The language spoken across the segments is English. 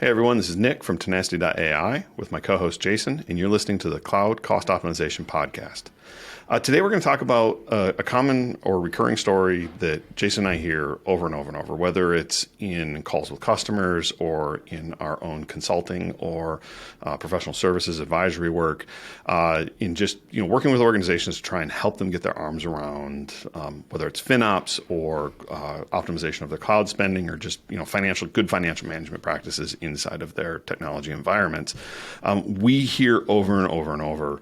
Hey everyone, this is Nick from Tenacity.ai with my co-host Jason, and you're listening to the Cloud Cost Optimization Podcast. Today we're going to talk about a common or recurring story that Jason and I hear over and over and over, whether it's in calls with customers or in our own consulting or professional services advisory work, in just working with organizations to try and help them get their arms around whether it's FinOps or optimization of their cloud spending or just good financial management practices inside of their technology environments. We hear over and over and over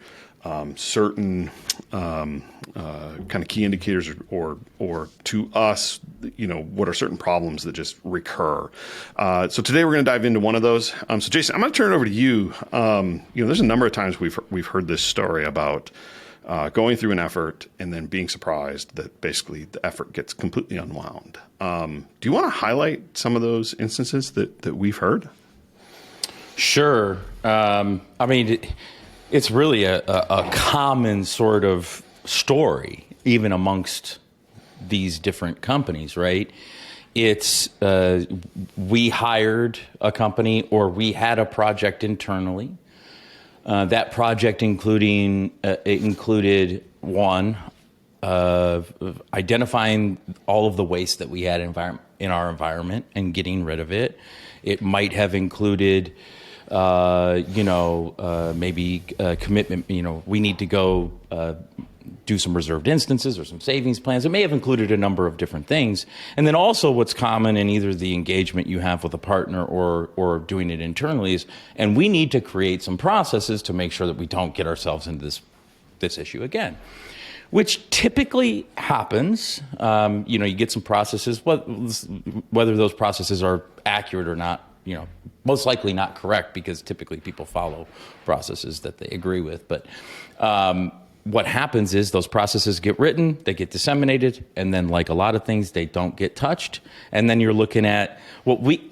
certain kind of key indicators or to us, what are certain problems that just recur. So today we're going to dive into one of those. So Jason, I'm going to turn it over to you. There's a number of times we've heard this story about going through an effort and then being surprised that basically the effort gets completely unwound. Do you want to highlight some of those instances that we've heard? Sure. It's really a common sort of story, even amongst these different companies, right? It's we hired a company or we had a project internally. That project included one of identifying all of the waste that we had in our environment and getting rid of it. It might have included maybe a commitment, we need to go do some reserved instances or some savings plans. It may have included a number of different things. And then also what's common in either the engagement you have with a partner or doing it internally is, and we need to create some processes to make sure that we don't get ourselves into this issue again, which typically happens. You get some processes, whether those processes are accurate or not, most likely not correct, because typically people follow processes that they agree with. But what happens is those processes get written, they get disseminated, and then like a lot of things, they don't get touched. And then you're looking at what we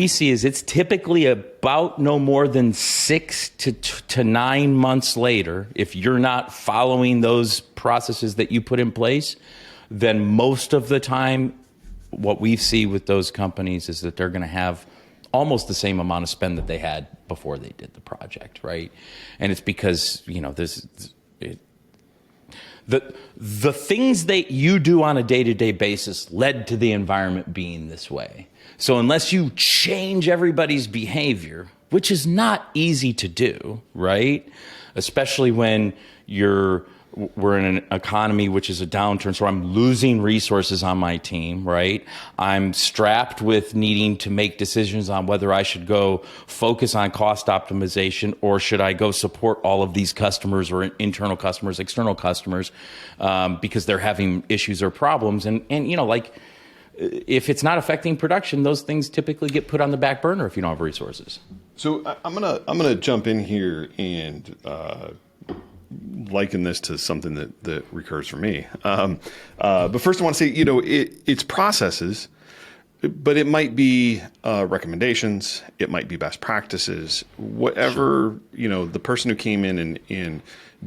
see is it's typically about no more than 6 to 9 months later, if you're not following those processes that you put in place, then most of the time, what we see with those companies is that they're going to have almost the same amount of spend that they had before they did the project, right? And it's because, the things that you do on a day-to-day basis led to the environment being this way. So unless you change everybody's behavior, which is not easy to do, right? Especially when we're in an economy which is a downturn, so I'm losing resources on my team, right? I'm strapped with needing to make decisions on whether I should go focus on cost optimization or should I go support all of these customers or internal customers, external customers, because they're having issues or problems. And if it's not affecting production, those things typically get put on the back burner if you don't have resources. So I'm gonna jump in here and liken this to something that recurs for me. But first I want to say, it's processes, but it might be recommendations, it might be best practices, whatever, the person who came in and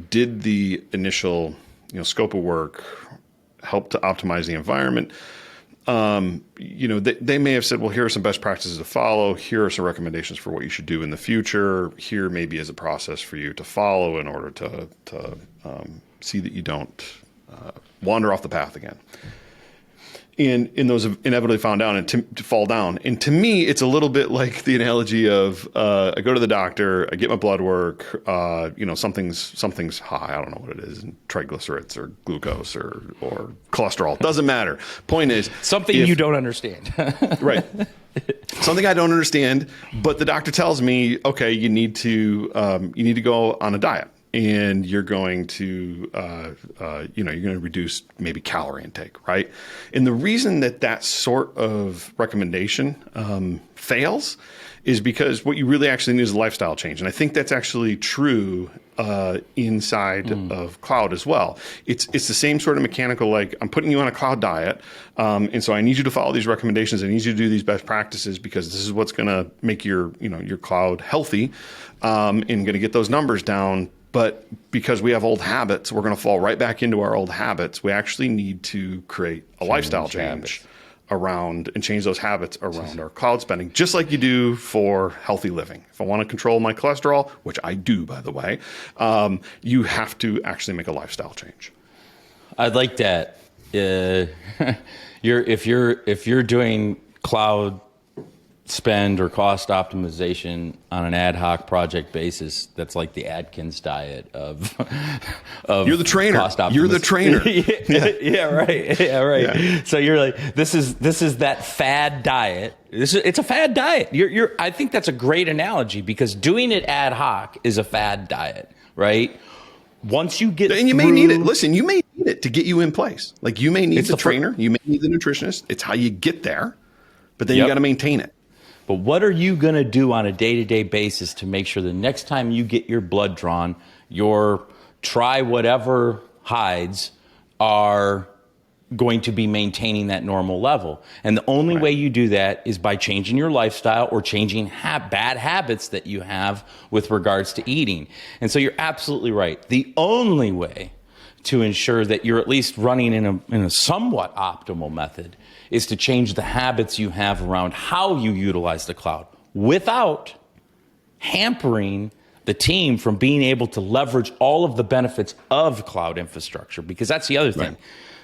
did the initial, scope of work, helped to optimize the environment. They may have said, well, here are some best practices to follow. Here are some recommendations for what you should do in the future. Here maybe is a process for you to follow in order to see that you don't wander off the path again. And those have inevitably found down and to fall down. And to me, it's a little bit like the analogy of I go to the doctor, I get my blood work, something's high. I don't know what it is, triglycerides or glucose or cholesterol. Doesn't matter. Point is something you don't understand. Right. Something I don't understand, but the doctor tells me, okay, you need to go on a diet. And you're going to, reduce maybe calorie intake, right? And the reason that sort of recommendation fails is because what you really actually need is a lifestyle change. And I think that's actually true inside of cloud as well. It's the same sort of mechanical, like I'm putting you on a cloud diet. And so I need you to follow these recommendations. I need you to do these best practices because this is what's going to make your cloud healthy and going to get those numbers down. But because we have old habits, we're going to fall right back into our old habits. We actually need to create a lifestyle change around and change those habits around our cloud spending, just like you do for healthy living. If I want to control my cholesterol, which I do, by the way, you have to actually make a lifestyle change. I like that. If you're doing cloud spend or cost optimization on an ad hoc project basis, that's like the Atkins diet of you're the trainer. Cost optimization. You're the trainer. Yeah, right. Yeah, right. Yeah. So you're like, this is that fad diet. It's a fad diet. I think that's a great analogy, because doing it ad hoc is a fad diet, right? Once you get and you may need it. Listen, you may need it to get you in place. Like, you may need the trainer, you may need the nutritionist. It's how you get there, but then you got to maintain it. But what are you going to do on a day-to-day basis to make sure the next time you get your blood drawn, your try whatever hides are going to be maintaining that normal level? And the only way you do that is by changing your lifestyle or changing bad habits that you have with regards to eating. And so you're absolutely right. The only way to ensure that you're at least running in a somewhat optimal method is to change the habits you have around how you utilize the cloud without hampering the team from being able to leverage all of the benefits of cloud infrastructure. Because that's the other thing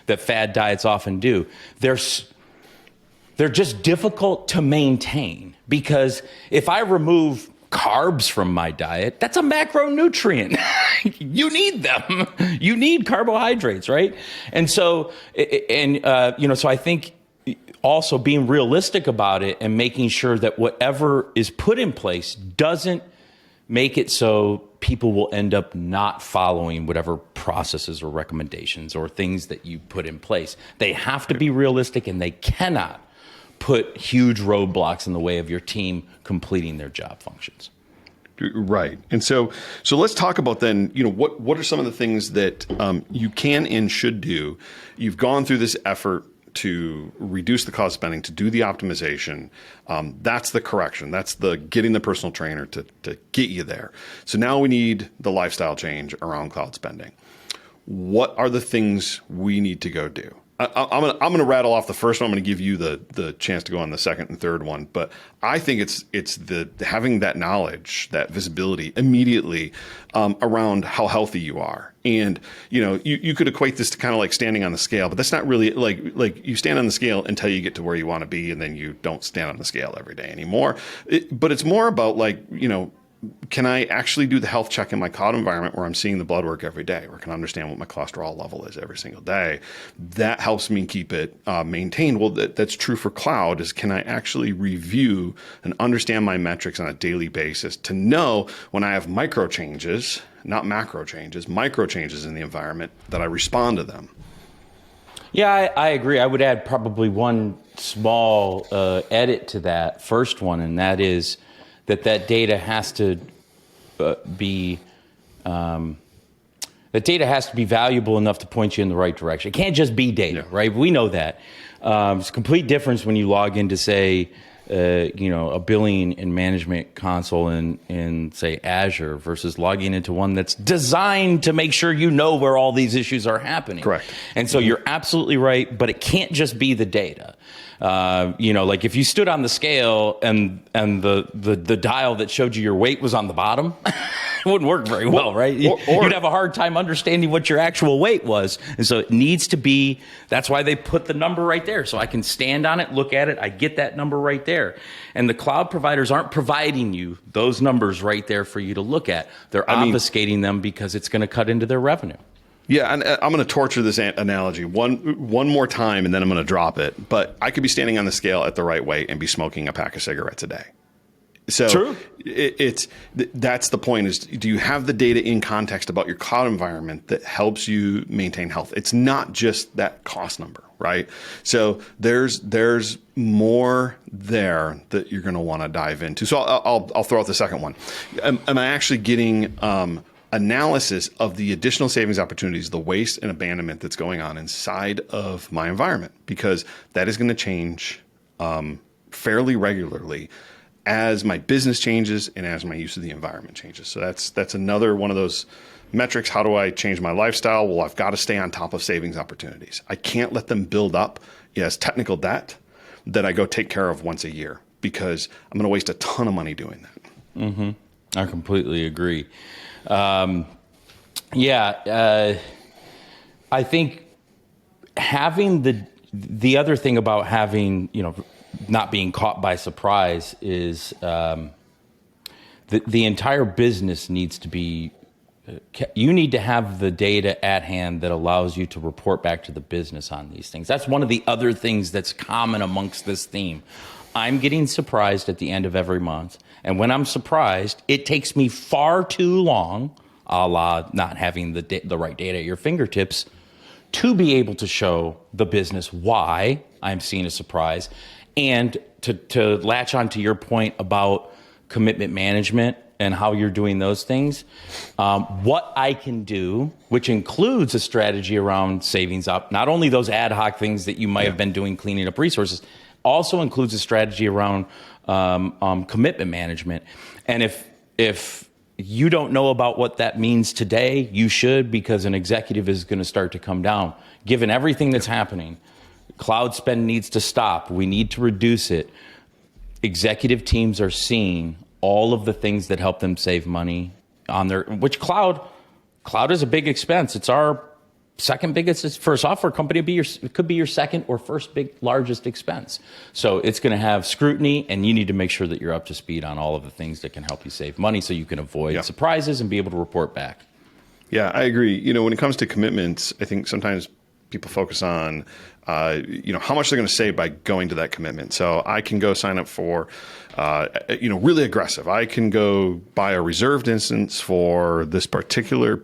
that fad diets often do. They're just difficult to maintain, because if I remove carbs from my diet, that's a macronutrient. You need them. You need carbohydrates, right? And so, so I think also being realistic about it and making sure that whatever is put in place doesn't make it so people will end up not following whatever processes or recommendations or things that you put in place. They have to be realistic, and they cannot put huge roadblocks in the way of your team completing their job functions. Right. And so let's talk about then, what are some of the things that you can and should do? You've gone through this effort to reduce the cost spending, to do the optimization. That's the correction. That's the getting the personal trainer to get you there. So now we need the lifestyle change around cloud spending. What are the things we need to go do? I'm gonna rattle off the first one. I'm gonna give you the chance to go on the second and third one. But I think it's the having that knowledge, that visibility immediately around how healthy you are. And you could equate this to kind of like standing on the scale, but that's not really like you stand on the scale until you get to where you want to be, and then you don't stand on the scale every day anymore. But it's more about can I actually do the health check in my cloud environment where I'm seeing the blood work every day, or can I understand what my cholesterol level is every single day? That helps me keep it maintained. Well, that's true for cloud. Is can I actually review and understand my metrics on a daily basis to know when I have micro changes, not macro changes, micro changes in the environment, that I respond to them? Yeah, I agree. I would add probably one small edit to that first one, and that is that data has to be valuable enough to point you in the right direction. It can't just be data, right? We know that. It's a complete difference when you log into, say, a billing and management console in say Azure versus logging into one that's designed to make sure you know where all these issues are happening. Correct. And so you're absolutely right, but it can't just be the data. Like if you stood on the scale and the dial that showed you your weight was on the bottom, it wouldn't work very well, right? You'd have a hard time understanding what your actual weight was. And so it needs to be, that's why they put the number right there. So I can stand on it, look at it, I get that number right there. And the cloud providers aren't providing you those numbers right there for you to look at. They're obfuscating them because it's going to cut into their revenue. Yeah, and I'm going to torture this analogy one more time, and then I'm going to drop it. But I could be standing on the scale at the right weight and be smoking a pack of cigarettes a day. So true. That's the point, is do you have the data in context about your cloud environment that helps you maintain health? It's not just that cost number, right? So there's more there that you're going to want to dive into. So I'll throw out the second one. Am I actually getting analysis of the additional savings opportunities, the waste and abandonment that's going on inside of my environment? Because that is going to change fairly regularly as my business changes and as my use of the environment changes. So that's another one of those metrics. How do I change my lifestyle? Well, I've got to stay on top of savings opportunities. I can't let them build up as technical debt that I go take care of once a year, because I'm going to waste a ton of money doing that. I completely agree. I think having the other thing about having, not being caught by surprise is the entire business needs to be, you need to have the data at hand that allows you to report back to the business on these things. That's one of the other things that's common amongst this theme. I'm getting surprised at the end of every month. And when I'm surprised, it takes me far too long, a la not having the right data at your fingertips, to be able to show the business why I'm seeing a surprise. And to latch on to your point about commitment management and how you're doing those things, what I can do, which includes a strategy around savings up, not only those ad hoc things that you might have been doing, cleaning up resources, also includes a strategy around commitment management. And if you don't know about what that means today, you should, because an executive is going to start to come down. Given everything that's happening, cloud spend needs to stop. We need to reduce it. Executive teams are seeing all of the things that help them save money on their, which cloud is a big expense. It's our second biggest, for a software company, it could be your second or first largest expense. So it's going to have scrutiny, and you need to make sure that you're up to speed on all of the things that can help you save money so you can avoid surprises and be able to report back. Yeah, I agree. When it comes to commitments, I think sometimes people focus on, how much they're going to save by going to that commitment. So I can go sign up for, really aggressive. I can go buy a reserved instance for this particular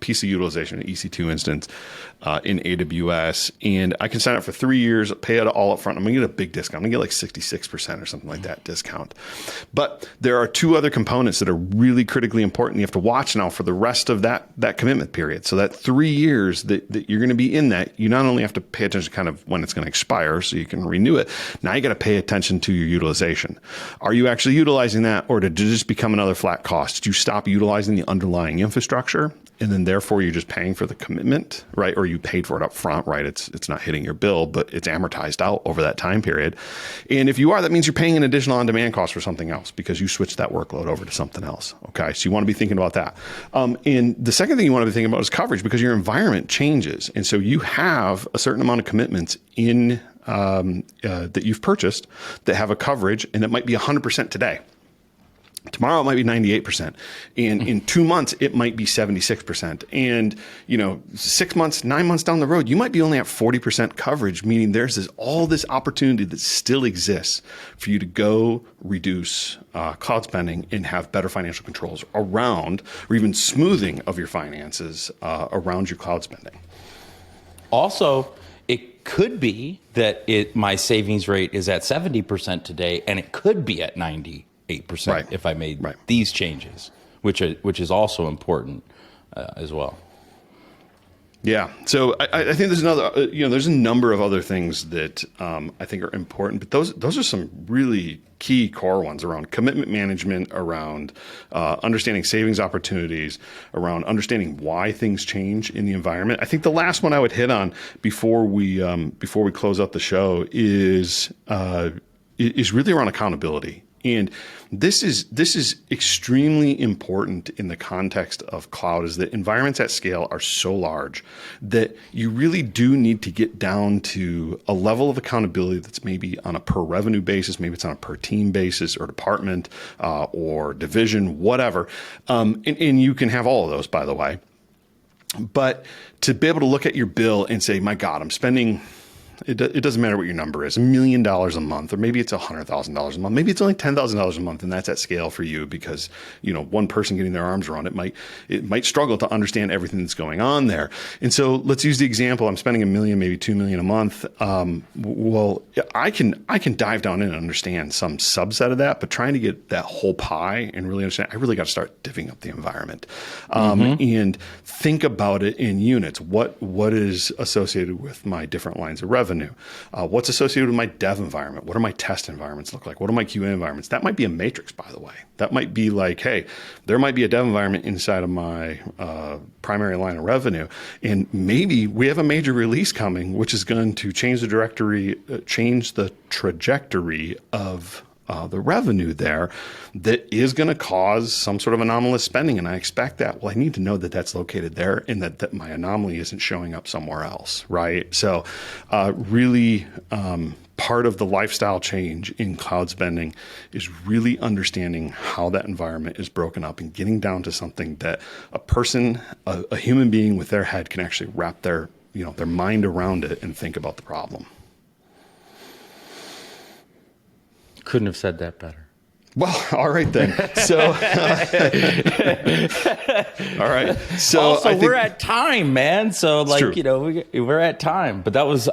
piece of utilization, an EC2 instance in AWS, and I can sign up for 3 years, pay it all up front. I'm going to get a big discount. I'm going to get like 66% or something like that discount. But there are two other components that are really critically important. You have to watch now for the rest of that commitment period. So that 3 years that you're going to be in that, you not only have to pay attention to kind of when it's going to expire so you can renew it, now you got to pay attention to your utilization. Are you actually utilizing that, or did it just become another flat cost? Did you stop utilizing the underlying infrastructure, and then therefore you're just paying for the commitment, right? Or you paid for it up front, right? It's not hitting your bill, but it's amortized out over that time period. And if you are, that means you're paying an additional on-demand cost for something else because you switched that workload over to something else. Okay, so you want to be thinking about that. And the second thing you want to be thinking about is coverage, because your environment changes. And so you have a certain amount of commitments in that you've purchased that have a coverage, and it might be 100% today. Tomorrow it might be 98%. And in 2 months, it might be 76%. And, 6 months, 9 months down the road, you might be only at 40% coverage, meaning there's all this opportunity that still exists for you to go reduce cloud spending and have better financial controls around, or even smoothing of your finances around your cloud spending. Also, it could be that my savings rate is at 70% today, and it could be at 98% if I made these changes, which is also important as well. Yeah. So I think there's there's a number of other things that I think are important, but those are some really key core ones around commitment management, around understanding savings opportunities, around understanding why things change in the environment. I think the last one I would hit on before we close out the show is really around accountability. And this is extremely important in the context of cloud, is that environments at scale are so large that you really do need to get down to a level of accountability that's maybe on a per revenue basis, maybe it's on a per team basis or department or division, whatever. And you can have all of those, by the way. But to be able to look at your bill and say, my God, I'm spending... It doesn't matter what your number is, $1 million a month, or maybe it's $100,000 a month. Maybe it's only $10,000 a month, and that's at scale for you because, one person getting their arms around it might struggle to understand everything that's going on there. And so let's use the example. I'm spending $1 million, maybe $2 million a month. Well, I can dive down in and understand some subset of that, but trying to get that whole pie and really understand, I really got to start divvying up the environment and think about it in units. What is associated with my different lines of revenue? revenue? What's associated with my dev environment? What do my test environments look like? What are my QA environments? That might be a matrix, by the way. That might be like, hey, there might be a dev environment inside of my primary line of revenue, and maybe we have a major release coming, which is going to change the trajectory of the revenue there, that is going to cause some sort of anomalous spending. And I expect that. Well, I need to know that that's located there and that my anomaly isn't showing up somewhere else, right? So really part of the lifestyle change in cloud spending is really understanding how that environment is broken up and getting down to something that a person, a human being with their head can actually wrap their mind around it and think about the problem. Couldn't have said that better. Well, all right then. So, all right. So also, I think we're at time, man. So, like, true. we're at time. But that was,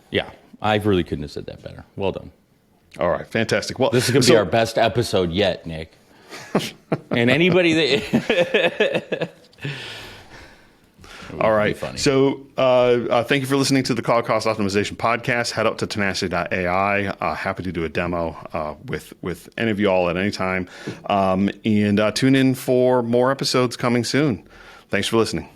yeah, I really couldn't have said that better. Well done. All right, fantastic. Well, This is going to be our best episode yet, Nick. And anybody that... All right. Funny. So thank you for listening to the Cloud Cost Optimization Podcast. Head out to tenacity.ai. Happy to do a demo with any of you all at any time. And tune in for more episodes coming soon. Thanks for listening.